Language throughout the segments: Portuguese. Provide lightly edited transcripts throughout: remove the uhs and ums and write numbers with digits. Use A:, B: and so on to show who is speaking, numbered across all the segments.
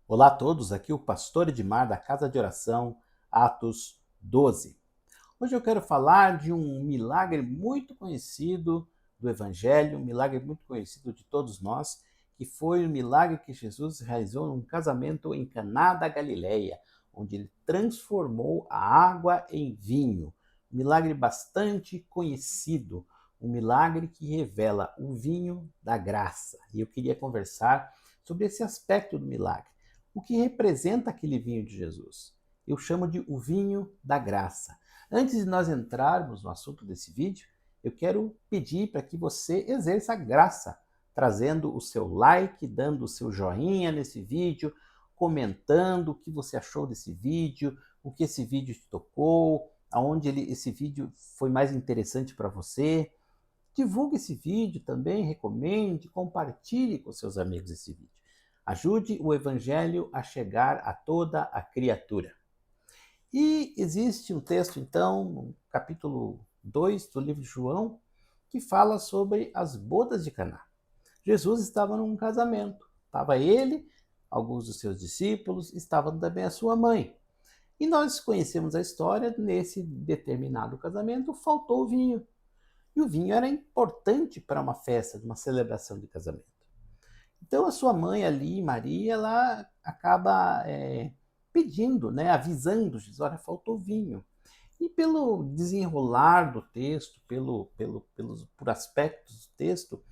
A: Olá a todos, aqui o pastor Edmar da Casa de Oração, Atos 12. Hoje eu quero falar de um milagre muito conhecido do Evangelho, um milagre muito conhecido de todos nós, que foi o milagre que Jesus realizou num casamento em Caná da Galileia, onde ele transformou a água em vinho. Um milagre bastante conhecido, um milagre que revela o vinho da graça. E eu queria conversar sobre esse aspecto do milagre. O que representa aquele vinho de Jesus? Eu chamo de o vinho da graça. Antes de nós entrarmos no assunto desse vídeo, eu quero pedir para que você exerça a graça, trazendo o seu like, dando o seu joinha nesse vídeo, comentando o que você achou desse vídeo, o que esse vídeo te tocou, aonde esse vídeo foi mais interessante para você. Divulgue esse vídeo também, recomende, compartilhe com seus amigos esse vídeo. Ajude o Evangelho a chegar a toda a criatura. E existe um texto, então, no capítulo 2 do livro de João, que fala sobre as bodas de Caná. Jesus estava num casamento. Estava ele, alguns dos seus discípulos, estava também a sua mãe. E nós conhecemos a história, nesse determinado casamento faltou vinho. E o vinho era importante para uma festa, uma celebração de casamento. Então a sua mãe ali, Maria, ela acaba pedindo, né, avisando Jesus, olha, faltou vinho. E pelo desenrolar do texto, por aspectos do texto,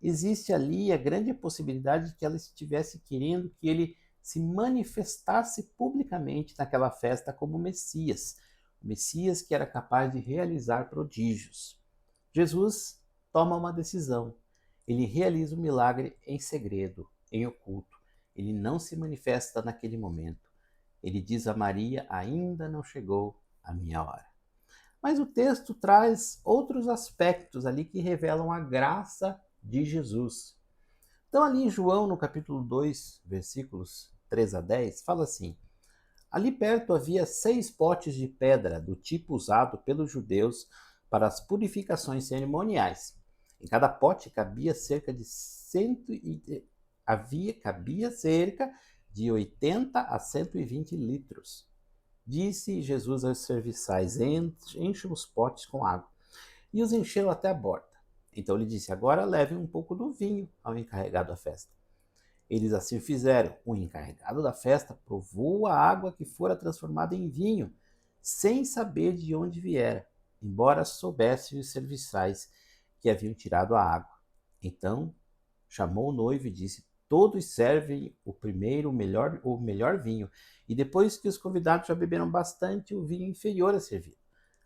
A: existe ali a grande possibilidade de que ela estivesse querendo que ele se manifestasse publicamente naquela festa como Messias. O Messias que era capaz de realizar prodígios. Jesus toma uma decisão. Ele realiza o milagre em segredo, em oculto. Ele não se manifesta naquele momento. Ele diz a Maria: ainda não chegou a minha hora. Mas o texto traz outros aspectos ali que revelam a graça de Jesus. Então, ali em João, no capítulo 2, versículos 3 a 10, fala assim: ali perto havia 6 potes de pedra, do tipo usado pelos judeus para as purificações cerimoniais. Em cada pote cabia cerca de 80 a 120 litros. Disse Jesus aos serviçais: enchem os potes com água. E os encheram até a borda. Então ele disse: agora levem um pouco do vinho ao encarregado da festa. Eles assim fizeram. O encarregado da festa provou a água que fora transformada em vinho, sem saber de onde viera, embora soubessem os serviçais que haviam tirado a água. Então chamou o noivo e disse: todos servem o primeiro, o melhor vinho, e depois que os convidados já beberam bastante, o vinho inferior a servido.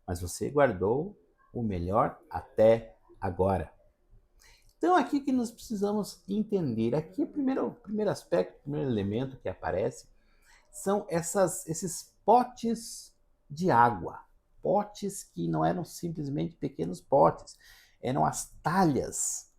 A: Mas você guardou o melhor até agora. Então, aqui que nós precisamos entender, aqui o primeiro aspecto, o primeiro elemento que aparece, são esses potes de água. Potes que não eram simplesmente pequenos potes, eram as talhas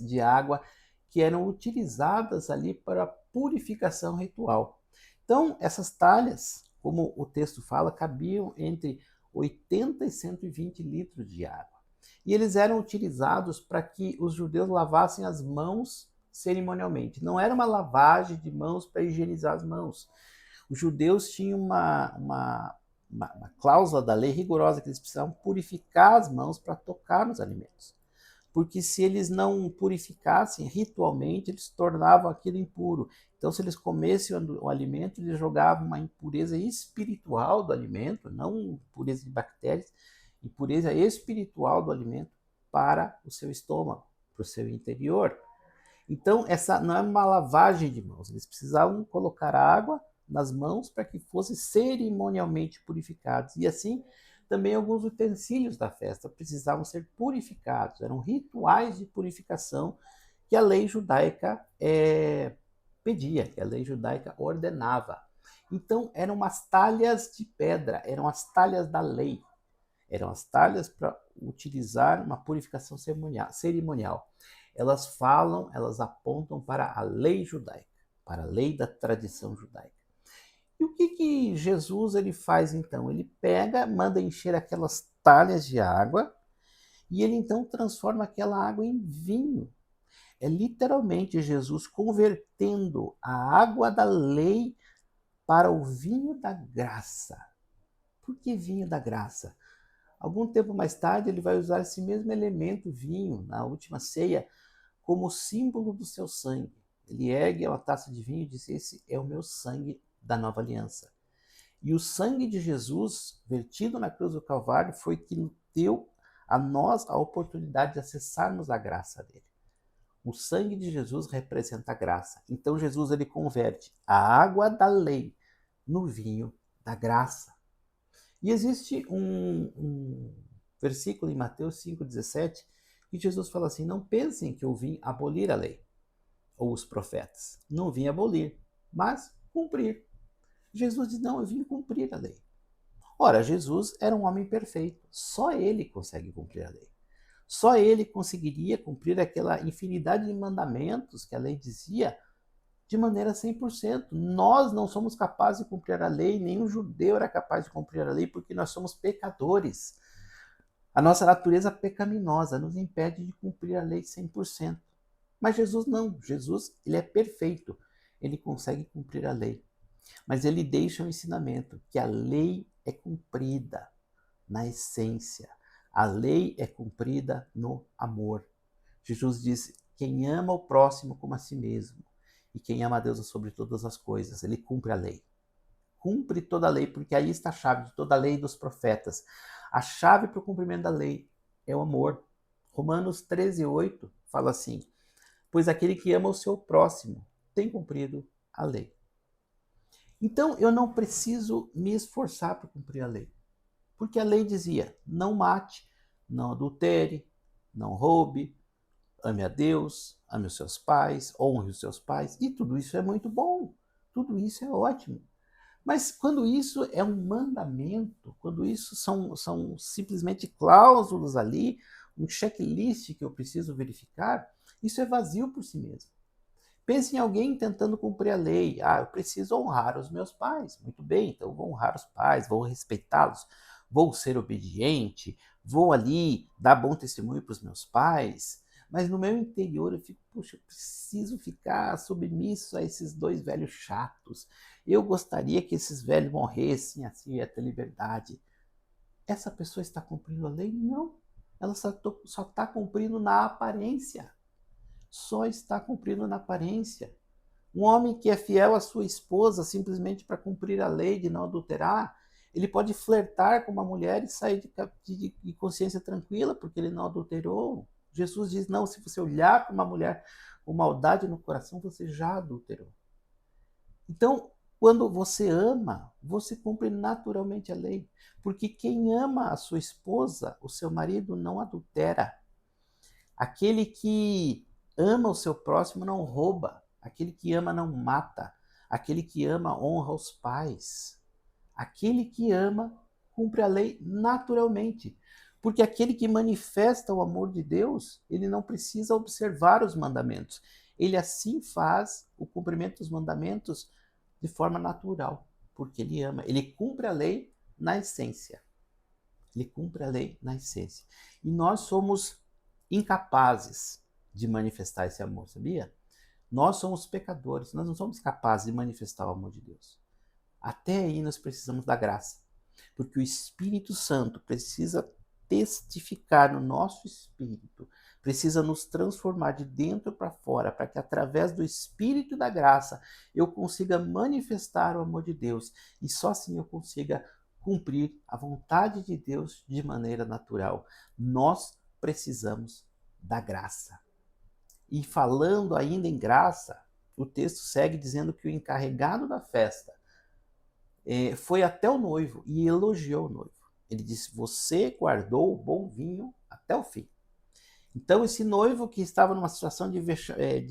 A: de água que eram utilizadas ali para purificação ritual. Então, essas talhas, como o texto fala, cabiam entre 80 e 120 litros de água. E eles eram utilizados para que os judeus lavassem as mãos cerimonialmente. Não era uma lavagem de mãos para higienizar as mãos. Os judeus tinham uma cláusula da lei rigorosa que eles precisavam purificar as mãos para tocar nos alimentos. Porque se eles não purificassem ritualmente, eles tornavam aquilo impuro. Então, se eles comessem o alimento, eles jogavam uma impureza espiritual do alimento, não impureza de bactérias, impureza espiritual do alimento para o seu estômago, para o seu interior. Então, essa não é uma lavagem de mãos. Eles precisavam colocar água nas mãos para que fossem cerimonialmente purificados. E assim, também alguns utensílios da festa precisavam ser purificados. Eram rituais de purificação que a lei judaica pedia, que a lei judaica ordenava. Então, eram as talhas de pedra, eram as talhas da lei. Eram as talhas para utilizar uma purificação cerimonial. Elas apontam para a lei judaica, para a lei da tradição judaica. E o que Jesus ele faz então? Ele pega, manda encher aquelas talhas de água e ele então transforma aquela água em vinho. é literalmente Jesus convertendo a água da lei para o vinho da graça. Por que vinho da graça? Algum tempo mais tarde, ele vai usar esse mesmo elemento, vinho, na última ceia, como símbolo do seu sangue. Ele ergue uma taça de vinho e diz: esse é o meu sangue da nova aliança. E o sangue de Jesus, vertido na cruz do Calvário, foi que deu a nós a oportunidade de acessarmos a graça dele. O sangue de Jesus representa a graça. Então Jesus ele converte a água da lei no vinho da graça. E existe um versículo em Mateus 5,17 que Jesus fala assim: não pensem que eu vim abolir a lei ou os profetas. Não vim abolir, mas cumprir. Jesus diz: não, eu vim cumprir a lei. Ora, Jesus era um homem perfeito. Só ele consegue cumprir a lei. Só ele conseguiria cumprir aquela infinidade de mandamentos que a lei dizia de maneira 100%. Nós não somos capazes de cumprir a lei, nenhum judeu era capaz de cumprir a lei, porque nós somos pecadores. A nossa natureza pecaminosa nos impede de cumprir a lei 100%. Mas Jesus não. Jesus, ele é perfeito. Ele consegue cumprir a lei. Mas ele deixa um ensinamento, que a lei é cumprida na essência. A lei é cumprida no amor. Jesus disse: quem ama o próximo como a si mesmo, e quem ama a Deus sobre todas as coisas, ele cumpre a lei. Cumpre toda a lei, porque aí está a chave de toda a lei dos profetas. A chave para o cumprimento da lei é o amor. Romanos 13:8 fala assim: pois aquele que ama o seu próximo tem cumprido a lei. Então eu não preciso me esforçar para cumprir a lei. Porque a lei dizia: não mate, não adultere, não roube, ame a Deus, ame os seus pais, honre os seus pais. E tudo isso é muito bom, tudo isso é ótimo. Mas quando isso é um mandamento, quando isso são simplesmente cláusulas ali, um checklist que eu preciso verificar, isso é vazio por si mesmo. Pense em alguém tentando cumprir a lei. Ah, eu preciso honrar os meus pais. Muito bem, então vou honrar os pais, vou respeitá-los, vou ser obediente, vou ali dar bom testemunho para os meus pais. Mas no meu interior eu fico, puxa, eu preciso ficar submisso a esses dois velhos chatos. Eu gostaria que esses velhos morressem, assim ia ter liberdade. Essa pessoa está cumprindo a lei? Não. Ela só está cumprindo na aparência. Só está cumprindo na aparência. Um homem que é fiel à sua esposa simplesmente para cumprir a lei de não adulterar, ele pode flertar com uma mulher e sair de consciência tranquila porque ele não adulterou. Jesus diz: não, se você olhar para uma mulher com maldade no coração, você já adulterou. Então, quando você ama, você cumpre naturalmente a lei. Porque quem ama a sua esposa, o seu marido, não adultera. Aquele que ama o seu próximo não rouba. Aquele que ama não mata. Aquele que ama honra os pais. Aquele que ama cumpre a lei naturalmente. Porque aquele que manifesta o amor de Deus, ele não precisa observar os mandamentos. Ele assim faz o cumprimento dos mandamentos de forma natural, porque ele ama. Ele cumpre a lei na essência. Ele cumpre a lei na essência. E nós somos incapazes de manifestar esse amor, sabia? Nós somos pecadores, nós não somos capazes de manifestar o amor de Deus. Até aí nós precisamos da graça, porque o Espírito Santo precisa testificar no nosso espírito, precisa nos transformar de dentro para fora, para que através do Espírito da graça eu consiga manifestar o amor de Deus e só assim eu consiga cumprir a vontade de Deus de maneira natural. Nós precisamos da graça. E falando ainda em graça, o texto segue dizendo que o encarregado da festa foi até o noivo e elogiou o noivo. Ele disse: você guardou o bom vinho até o fim. Então esse noivo que estava numa situação de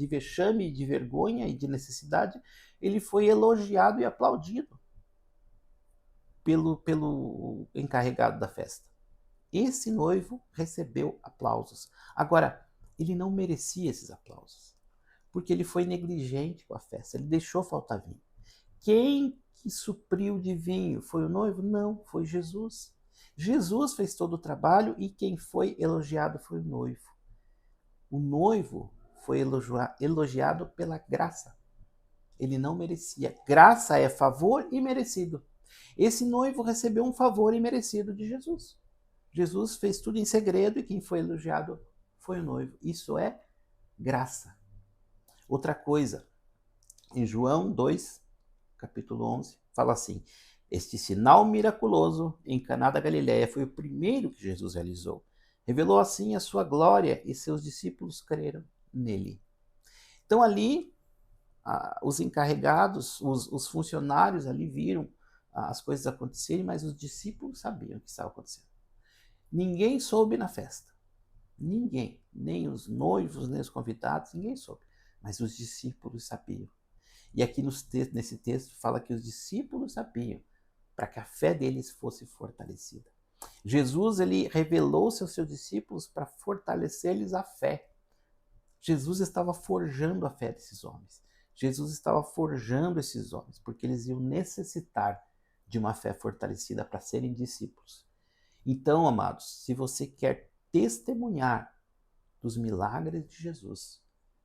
A: vexame, de vergonha e de necessidade, ele foi elogiado e aplaudido pelo encarregado da festa. Esse noivo recebeu aplausos. Agora, ele não merecia esses aplausos, porque ele foi negligente com a festa, ele deixou faltar vinho. Quem que supriu de vinho? Foi o noivo? Não, foi Jesus. Jesus fez todo o trabalho e quem foi elogiado foi o noivo. O noivo foi elogiado pela graça. Ele não merecia. Graça é favor imerecido. Esse noivo recebeu um favor imerecido de Jesus. Jesus fez tudo em segredo e quem foi elogiado foi o noivo. Isso é graça. Outra coisa, em João 2, capítulo 11, fala assim: este sinal miraculoso em Caná da Galileia foi o primeiro que Jesus realizou. Revelou assim a sua glória e seus discípulos creram nele. Então ali, os encarregados, os funcionários ali viram as coisas acontecerem, mas os discípulos sabiam o que estava acontecendo. Ninguém soube na festa. Ninguém, nem os noivos, nem os convidados, ninguém soube. Mas os discípulos sabiam. E aqui nesse texto fala que os discípulos sabiam para que a fé deles fosse fortalecida. Jesus ele revelou-se aos seus discípulos para fortalecer-lhes a fé. Jesus estava forjando a fé desses homens. Jesus estava forjando esses homens, porque eles iam necessitar de uma fé fortalecida para serem discípulos. Então, amados, se você quer testemunhar dos milagres de Jesus,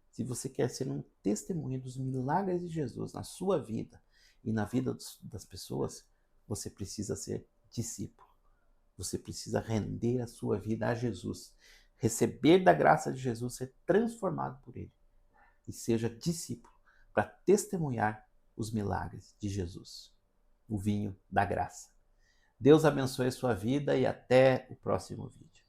A: se você quer ser um testemunho dos milagres de Jesus na sua vida e na vida das pessoas, você precisa ser discípulo. Você precisa render a sua vida a Jesus, receber da graça de Jesus, ser transformado por Ele e seja discípulo para testemunhar os milagres de Jesus, o vinho da graça. Deus abençoe a sua vida e até o próximo vídeo.